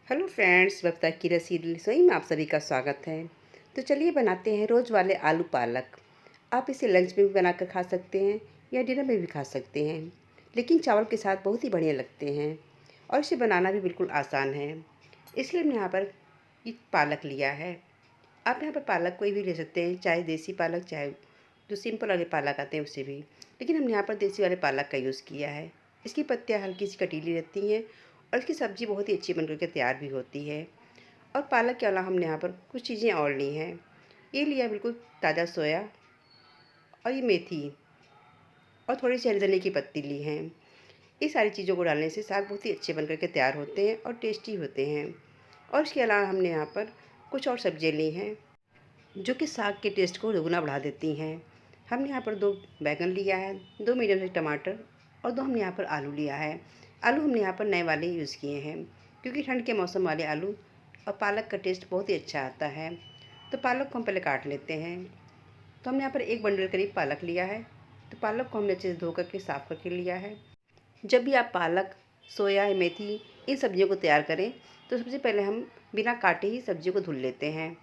Hello friends, वक्ता की रसीली रसोई में आप सभी का स्वागत है। तो चलिए बनाते हैं रोज़ वाले आलू पालक। आप इसे लंच में भी बनाकर खा सकते हैं या डिनर में भी खा सकते हैं, लेकिन चावल के साथ बहुत ही बढ़िया लगते हैं और इसे बनाना भी बिल्कुल आसान है। इसलिए हमने यहाँ पर ये पालक लिया है। आप यहाँ पर पालक कोई भी ले सकते हैं, चाहे देसी पालक चाहे जो सिंपल वाले पालक आते हैं उससे भी, लेकिन हमने यहाँ पर देसी वाले पालक का यूज़ किया है। इसकी पत्तियाँ हल्की सी कटीली रहती हैं और इसकी सब्ज़ी बहुत ही अच्छी बनकर के तैयार भी होती है। और पालक के अलावा हमने यहाँ पर कुछ चीज़ें और ली हैं। ये लिया बिल्कुल ताज़ा सोया और ये मेथी और थोड़ी सी हरी धनिया की पत्ती ली हैं। ये सारी चीज़ों को डालने से साग बहुत ही अच्छे बनकर के तैयार होते हैं और टेस्टी होते हैं। और इसके अलावा हमने यहाँ पर कुछ और सब्जियाँ ली हैं जो कि साग के टेस्ट को दोगुना बढ़ा देती हैं। हमने यहाँ पर 2 बैंगन लिया है, 2 मीडियम साइज़ टमाटर और 2 हमने यहाँ पर आलू लिया है। आलू हमने यहाँ पर नए वाले यूज़ किए हैं क्योंकि ठंड के मौसम वाले आलू और पालक का टेस्ट बहुत ही अच्छा आता है। तो पालक को हम पहले काट लेते हैं। तो हमने यहाँ पर 1 बंडल करीब पालक लिया है। तो पालक को हमने अच्छे से धो करके साफ़ करके लिया है। जब भी आप पालक, सोया या मेथी इन सब्जियों को तैयार करें तो सबसे पहले हम बिना काटे ही सब्जियों को धुल लेते हैं।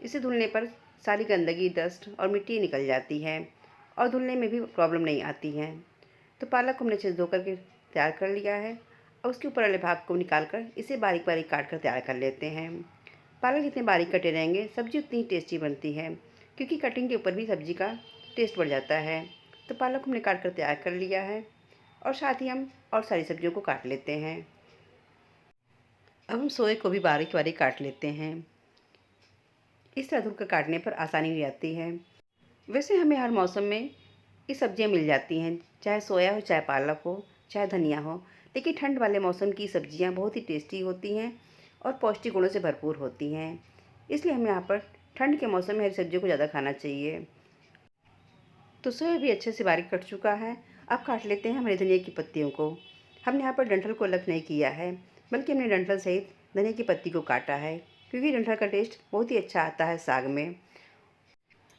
इसे धुलने पर सारी गंदगी, डस्ट और मिट्टी निकल जाती है और धुलने में भी प्रॉब्लम नहीं आती है। तो पालक को हमने अच्छे से धो करके तैयार कर लिया है और उसके ऊपर वाले भाग को निकाल कर इसे बारीक बारीक काट कर तैयार कर लेते हैं। पालक जितने बारीक कटे रहेंगे सब्ज़ी उतनी ही टेस्टी बनती है, क्योंकि कटिंग के ऊपर भी सब्ज़ी का टेस्ट बढ़ जाता है। तो पालक हमने काट कर तैयार कर लिया है और साथ ही हम और सारी सब्जियों को काट लेते हैं। अब हम सोए को भी बारीक बारीक काट लेते हैं। इस तरह धुलकर काटने पर आसानी हो जाती है। वैसे हमें हर मौसम में ये सब्जियां मिल जाती हैं, चाहे सोया हो, चाहे पालक हो, चाहे धनिया हो, लेकिन ठंड वाले मौसम की सब्जियां बहुत ही टेस्टी होती हैं और पौष्टिक गुणों से भरपूर होती हैं। इसलिए हमें यहाँ पर ठंड के मौसम में हरी सब्जियों को ज़्यादा खाना चाहिए। तो सोया भी अच्छे से बारीक कट चुका है। अब काट लेते हैं हरी धनिया की पत्तियों को। हमने यहाँ पर डंठल को अलग नहीं किया है, बल्कि हमने डंठल सहित धनिया की पत्ती को काटा है, क्योंकि डंठल का टेस्ट बहुत ही अच्छा आता है साग में।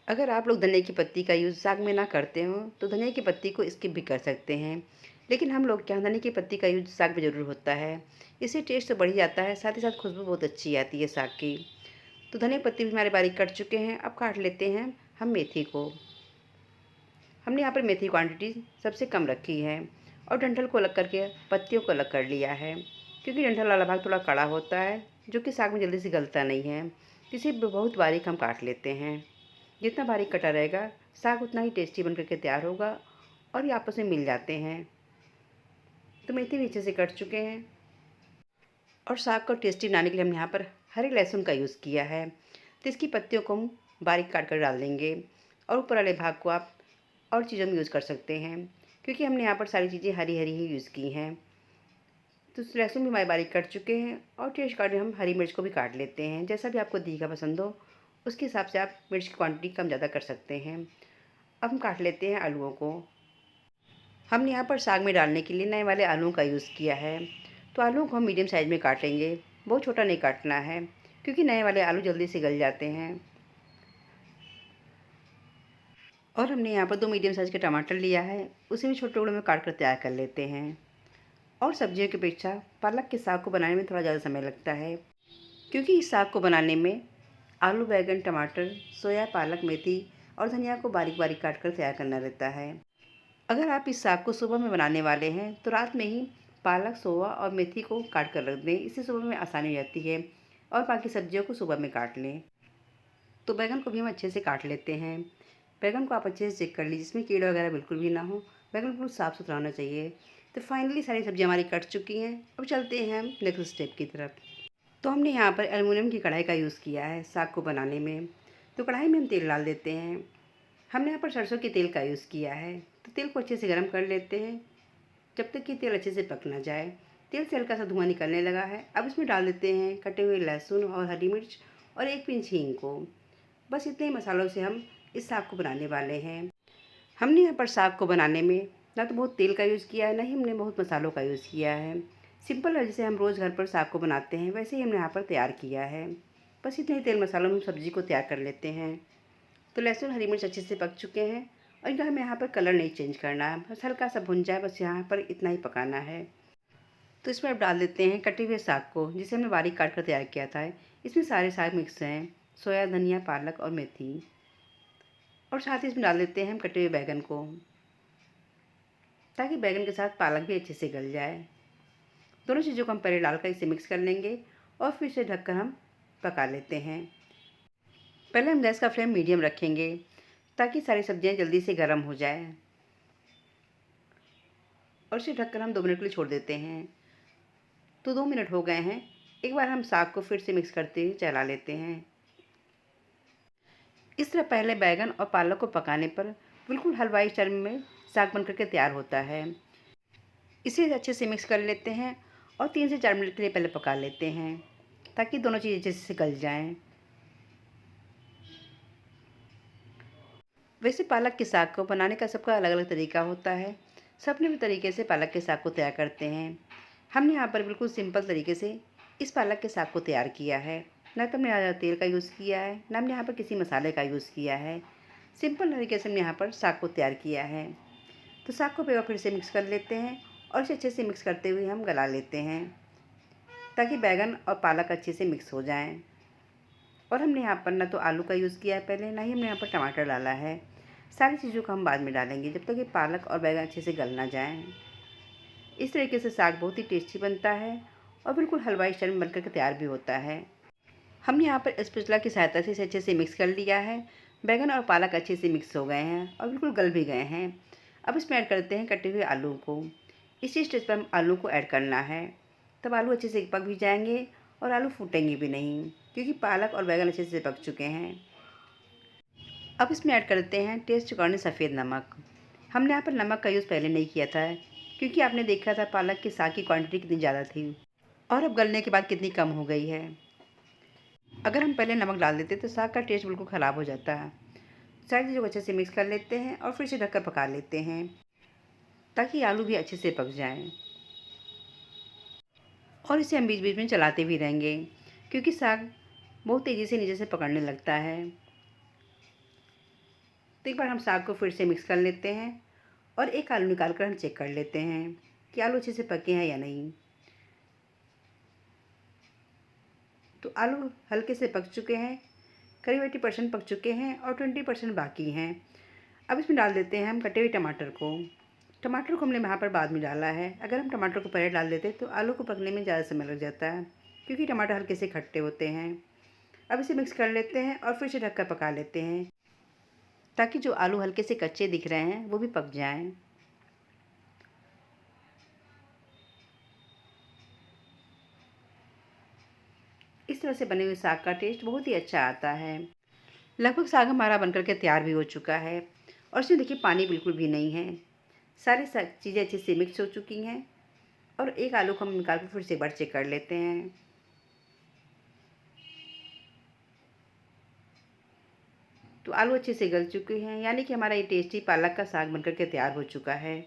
अगर आप लोग धनिया की पत्ती का यूज़ साग में ना करते हो तो धनिया की पत्ती को स्किप भी कर सकते हैं, लेकिन हम लोग क्या धनिया की पत्ती का यूज़ साग में ज़रूर होता है। इससे टेस्ट तो बढ़ ही जाता है, साथ ही साथ खुशबू बहुत अच्छी आती है साग की। तो धनिया पत्ती भी हमारे बारीक कट चुके हैं। अब काट लेते हैं हम मेथी को। हमने यहाँ पर मेथी क्वांटिटी सबसे कम रखी है और डंठल को अलग करके पत्तियों को अलग कर लिया है, क्योंकि डंठल वाला भाग थोड़ा कड़ा होता है जो कि साग में जल्दी से गलता नहीं है। इसे बहुत बारीक हम काट लेते हैं। जितना बारीक कटा रहेगा साग उतना ही टेस्टी बन करके तैयार होगा और ये आपस में मिल जाते हैं। तो मेथी भी अच्छे से कट चुके हैं और साग को टेस्टी बनाने के लिए हम यहाँ पर हरे लहसुन का यूज़ किया है। तो इसकी पत्तियों को हम बारीक काट कर डाल देंगे और ऊपर वाले भाग को आप और चीज़ों में यूज़ कर सकते हैं, क्योंकि हमने यहाँ पर सारी चीज़ें हरी हरी ही यूज़ की हैं। तो लहसुन भी हमारे बारीक कट चुके हैं और टेस्ट कार्ड हम हरी मिर्च को भी काट लेते हैं। जैसा भी आपको तीखा पसंद हो उसके हिसाब से आप मिर्च की क्वांटिटी कम ज़्यादा कर सकते हैं। अब हम काट लेते हैं आलूओं को। हमने यहाँ पर साग में डालने के लिए नए वाले आलूओं का यूज़ किया है। तो आलूओं को हम मीडियम साइज़ में काटेंगे, बहुत छोटा नहीं काटना है, क्योंकि नए वाले आलू जल्दी से गल जाते हैं। और हमने यहाँ पर 2 मीडियम साइज़ के टमाटर लिया है, उसे भी छोटे टुकड़ों में काट कर तैयार कर लेते हैं। और सब्जियों की अपेक्षा पालक के साग को बनाने में थोड़ा ज़्यादा समय लगता है, क्योंकि इस साग को बनाने में आलू, बैंगन, टमाटर, सोया, पालक, मेथी और धनिया को बारीक बारीक काट कर तैयार करना रहता है। अगर आप इस साग को सुबह में बनाने वाले हैं तो रात में ही पालक, सोया और मेथी को काट कर रख दें, इससे सुबह में आसानी हो जाती है। और बाकी सब्जियों को सुबह में काट लें। तो बैंगन को भी हम अच्छे से काट लेते हैं। बैंगन को आप अच्छे से चेक कर लीजिए, जिसमें कीड़े वगैरह बिल्कुल भी ना हो। बैंगन बिल्कुल साफ़ सुथरा होना चाहिए। तो फाइनली सारी सब्जियाँ हमारी कट चुकी हैं। अब चलते हैं हम नेक्स्ट स्टेप की तरफ। तो हमने यहाँ पर एल्युमिनियम की कढ़ाई का यूज़ किया है साग को बनाने में। तो कढ़ाई में हम तेल डाल देते हैं। हमने यहाँ पर सरसों के तेल का यूज़ किया है। तो तेल को अच्छे से गर्म कर लेते हैं जब तक कि तेल अच्छे से पक ना जाए। तेल से हल्का सा धुआं निकलने लगा है। अब इसमें डाल देते हैं कटे हुए लहसुन और हरी मिर्च और 1 पिंच हींग को। बस इतने ही मसालों से हम इस साग को बनाने वाले हैं। हमने यहाँ पर साग को बनाने में ना तो बहुत तेल का यूज़ किया है, ना ही हमने बहुत मसालों का यूज़ किया है। सिंपल है, जैसे हम रोज़ घर पर साग को बनाते हैं वैसे ही हमने यहाँ पर तैयार किया है। बस इतने ही तेल मसालों में हम सब्ज़ी को तैयार कर लेते हैं। तो लहसुन, हरी मिर्च अच्छे से पक चुके हैं और इनका हमें यहाँ पर कलर नहीं चेंज करना है, बस हल्का सा भुन जाए, बस यहाँ पर इतना ही पकाना है। तो इसमें अब डाल देते हैं कटे हुए साग को, जिसे हमने बारीक काट कर तैयार किया था। इसमें सारे साग मिक्स हैं, सोया, धनिया, पालक और मेथी। और साथ ही इसमें डाल देते हैं हम कटे हुए बैंगन को, ताकि बैंगन के साथ पालक भी अच्छे से गल जाए। दोनों चीज़ों को हम पहले डालकर इसे मिक्स कर लेंगे और फिर इसे ढककर हम पका लेते हैं। पहले हम गैस का फ्लेम मीडियम रखेंगे, ताकि सारी सब्जियां जल्दी से गर्म हो जाए। और इसे ढककर हम 2 मिनट के लिए छोड़ देते हैं। तो 2 मिनट हो गए हैं। एक बार हम साग को फिर से मिक्स करते हुए चला लेते हैं। इस तरह पहले बैंगन और पालक को पकाने पर बिल्कुल हलवाई स्टाइल में साग बन करके तैयार होता है। इसे अच्छे से मिक्स कर लेते हैं और 3 से 4 मिनट के लिए पहले पका लेते हैं, ताकि दोनों चीज़ें अच्छे से गल जाएं। वैसे पालक के साग को बनाने का सबका अलग अलग तरीका होता है। सब अपने तरीके से पालक के साग को तैयार करते हैं। हमने यहाँ पर बिल्कुल सिंपल तरीके से इस पालक के साग को तैयार किया है। ना तो हमने ज़्यादा तेल का यूज़ किया है, ना हमने यहाँ पर किसी मसाले का यूज़ किया है। सिंपल तरीके से हमने यहाँ पर साग को तैयार किया है। तो साग को एक बार फिर से मिक्स कर लेते हैं और इसे अच्छे से मिक्स करते हुए हम गला लेते हैं, ताकि बैंगन और पालक अच्छे से मिक्स हो जाएँ। और हमने यहाँ पर ना तो आलू का यूज़ किया है पहले, ना ही हमने यहाँ पर टमाटर डाला है। सारी चीज़ों को हम बाद में डालेंगे, जब तक ये पालक और बैंगन अच्छे से गल ना जाएँ। इस तरीके से साग बहुत ही टेस्टी बनता है और बिल्कुल हलवाई स्टाइल में बनकर के तैयार भी होता है। हमने यहाँ पर स्पैचुला की सहायता से इसे अच्छे से मिक्स कर लिया है। बैंगन और पालक अच्छे से मिक्स हो गए हैं और बिल्कुल गल भी गए हैं। अब इसमें ऐड करते हैं कटे हुए आलू को। इसी स्टेज पर हम आलू को ऐड करना है, तब आलू अच्छे से पक भी जाएंगे और आलू फूटेंगे भी नहीं, क्योंकि पालक और बैंगन अच्छे से पक चुके हैं। अब इसमें ऐड करते हैं टेस्ट अकॉर्डिंग सफ़ेद नमक। हमने यहाँ पर नमक का यूज़ पहले नहीं किया था, क्योंकि आपने देखा था पालक के साग की क्वांटिटी कितनी ज़्यादा थी और अब गलने के बाद कितनी कम हो गई है। अगर हम पहले नमक डाल देते तो साग का टेस्ट बिल्कुल ख़राब हो जाता है। सारी चीज़ों को अच्छे से मिक्स कर लेते हैं और फिर से ढककर पका लेते हैं, ताकि आलू भी अच्छे से पक जाएं। और इसे हम बीच बीच में चलाते भी रहेंगे, क्योंकि साग बहुत तेज़ी से नीचे से पकड़ने लगता है। तो एक बार हम साग को फिर से मिक्स कर लेते हैं और एक आलू निकाल कर हम चेक कर लेते हैं कि आलू अच्छे से पके हैं या नहीं। तो आलू हल्के से पक चुके हैं, करीब 80% पक चुके हैं और 20% बाकी हैं। अब इसमें डाल देते हैं हम कटे हुए टमाटर को। टमाटर को हमने यहाँ पर बाद में डाला है। अगर हम टमाटर को पहले डाल देते तो आलू को पकने में ज़्यादा समय लग जाता है, क्योंकि टमाटर हल्के से खट्टे होते हैं। अब इसे मिक्स कर लेते हैं और फिर से ढककर पका लेते हैं, ताकि जो आलू हल्के से कच्चे दिख रहे हैं वो भी पक जाएं। इस तरह से बने हुए साग का टेस्ट बहुत ही अच्छा आता है। लगभग साग हमारा बनकर के तैयार भी हो चुका है और इसमें देखिए पानी बिल्कुल भी नहीं है। सारी चीज़ें अच्छे से मिक्स हो चुकी हैं और एक आलू को हम निकाल कर फिर से एक बार चेक कर लेते हैं। तो आलू अच्छे से गल चुके हैं, यानी कि हमारा ये टेस्टी पालक का साग बनकर के तैयार हो चुका है।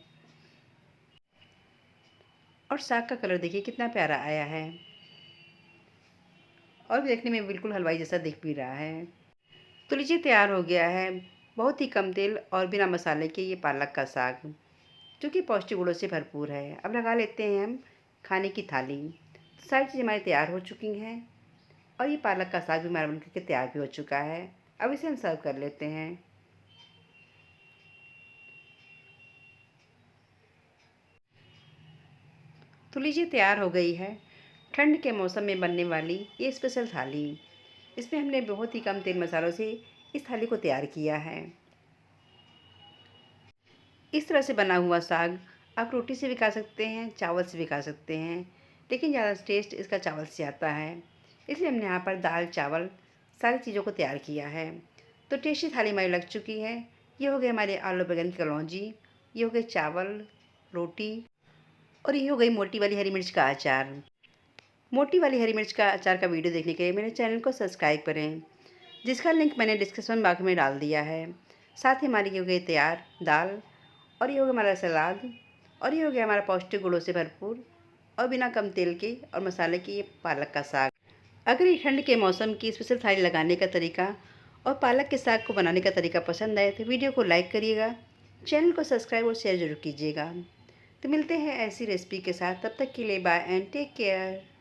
और साग का कलर देखिए कितना प्यारा आया है और देखने में बिल्कुल हलवाई जैसा दिख भी रहा है। तो लीजिए तैयार हो गया है बहुत ही कम तेल और बिना मसाले के ये पालक का साग, जो कि पौष्टिक गुणों से भरपूर है। अब लगा लेते हैं हम खाने की थाली। तो सारी चीज़ें हमारी तैयार हो चुकी हैं और ये पालक का साग भी हमारा बनकर के तैयार भी हो चुका है। अब इसे हम सर्व कर लेते हैं। तो लीजिए तैयार हो गई है ठंड के मौसम में बनने वाली ये स्पेशल थाली। इसमें हमने बहुत ही कम तेल मसालों से इस थाली को तैयार किया है। इस तरह से बना हुआ साग आप रोटी से भी खा सकते हैं, चावल से भी खा सकते हैं, लेकिन ज़्यादा टेस्ट इसका चावल से आता है। इसलिए हमने यहाँ पर दाल चावल सारी चीज़ों को तैयार किया है। तो टेस्टी थाली हमारी लग चुकी है। ये हो गई हमारे आलू बैंगन की कलौंजी, ये हो गए चावल, रोटी और ये हो गई मोटी वाली हरी मिर्च का अचार। मोटी वाली हरी मिर्च का अचार का वीडियो देखने के लिए मेरे चैनल को सब्सक्राइब करें, जिसका लिंक मैंने डिस्क्रिप्शन बॉक्स में डाल दिया है। साथ ही हमारी ये हो गई तैयार दाल और ये हो गया हमारा सलाद और ये हो गया हमारा पौष्टिक गुणों से भरपूर और बिना कम तेल के और मसाले के ये पालक का साग। अगर ये ठंड के मौसम की स्पेशल थाली लगाने का तरीका और पालक के साग को बनाने का तरीका पसंद आए तो वीडियो को लाइक करिएगा, चैनल को सब्सक्राइब और शेयर जरूर कीजिएगा। तो मिलते हैं ऐसी रेसिपी के साथ, तब तक के लिए बाय एंड टेक केयर।